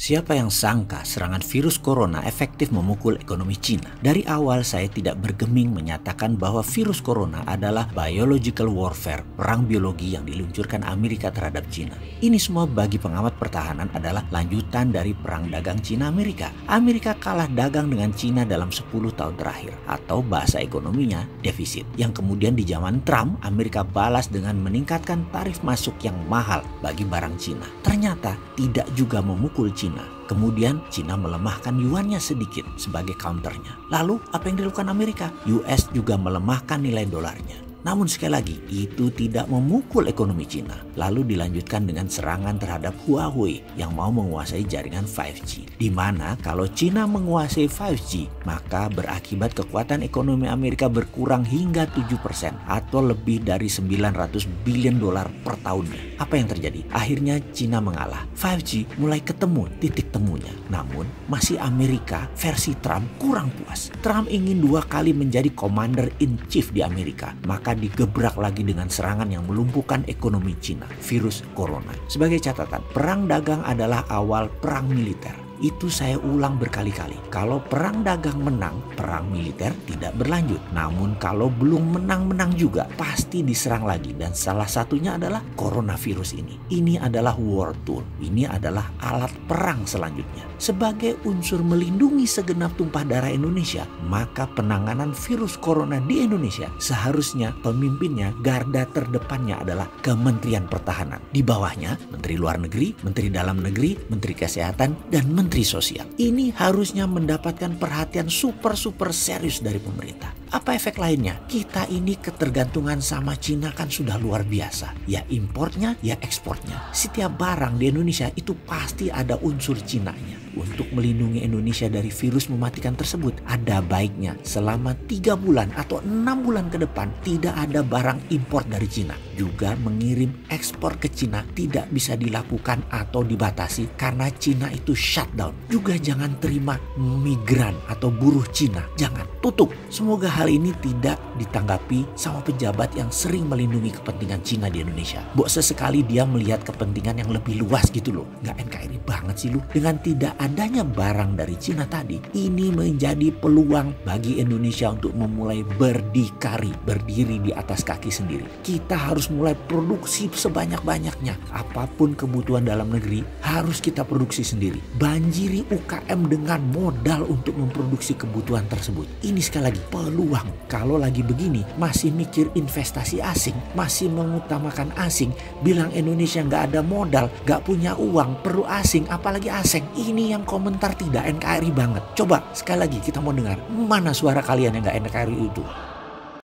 Siapa yang sangka serangan virus corona efektif memukul ekonomi Cina? Dari awal saya tidak bergeming menyatakan bahwa virus corona adalah biological warfare, perang biologi yang diluncurkan Amerika terhadap Cina. Ini semua bagi pengamat pertahanan adalah lanjutan dari perang dagang Cina-Amerika. Amerika kalah dagang dengan Cina dalam 10 tahun terakhir, atau bahasa ekonominya defisit. Yang kemudian di zaman Trump, Amerika balas dengan meningkatkan tarif masuk yang mahal bagi barang Cina. Ternyata tidak juga memukul Cina. Kemudian Cina melemahkan yuannya sedikit sebagai counternya. Lalu apa yang dilakukan Amerika? US juga melemahkan nilai dolarnya. Namun sekali lagi itu tidak memukul ekonomi Cina. Lalu dilanjutkan dengan serangan terhadap Huawei yang mau menguasai jaringan 5G. Di mana kalau Cina menguasai 5G maka berakibat kekuatan ekonomi Amerika berkurang hingga 7% atau lebih dari 900 billion dolar per tahunnya. Apa yang terjadi? Akhirnya Cina mengalah. 5G mulai ketemu titik temunya. Namun masih Amerika versi Trump kurang puas. Trump ingin 2 kali menjadi commander in chief di Amerika. Maka digebrak lagi dengan serangan yang melumpuhkan ekonomi Cina, virus corona. Sebagai catatan, perang dagang adalah awal perang militer. Itu saya ulang berkali-kali. Kalau perang dagang menang, perang militer tidak berlanjut. Namun kalau belum menang-menang juga, pasti diserang lagi. Dan salah satunya adalah coronavirus ini. Ini adalah war tool. Ini adalah alat perang selanjutnya. Sebagai unsur melindungi segenap tumpah darah Indonesia, maka penanganan virus corona di Indonesia seharusnya pemimpinnya, garda terdepannya adalah Kementerian Pertahanan. Di bawahnya, Menteri Luar Negeri, Menteri Dalam Negeri, Menteri Kesehatan, dan Menteri Sosial. Ini harusnya mendapatkan perhatian super serius dari pemerintah. Apa efek lainnya? Kita ini ketergantungan sama Cina kan sudah luar biasa. Ya importnya, ya ekspornya. Setiap barang di Indonesia itu pasti ada unsur Cinanya. Untuk melindungi Indonesia dari virus mematikan tersebut, ada baiknya selama 3 bulan atau 6 bulan ke depan tidak ada barang impor dari Cina. Juga mengirim ekspor ke Cina tidak bisa dilakukan atau dibatasi karena Cina itu shutdown. Juga jangan terima migran atau buruh Cina. Jangan, tutup. Semoga hal ini tidak ditanggapi sama pejabat yang sering melindungi kepentingan Cina di Indonesia. Sesekali dia melihat kepentingan yang lebih luas gitu loh. Nggak NKRI banget sih lu. Dengan tidak adanya barang dari Cina tadi, ini menjadi peluang bagi Indonesia untuk memulai berdiri di atas kaki sendiri. Kita harus mulai produksi sebanyak-banyaknya. Apapun kebutuhan dalam negeri harus kita produksi sendiri. Banjiri UKM dengan modal untuk memproduksi kebutuhan tersebut. Ini sekali lagi peluang. Kalau lagi begini masih mikir investasi asing, masih mengutamakan asing, bilang Indonesia nggak ada modal, nggak punya uang, perlu asing, apalagi asing. Ini yang komentar tidak NKRI banget. Coba sekali lagi kita mau dengar mana suara kalian yang nggak NKRI itu.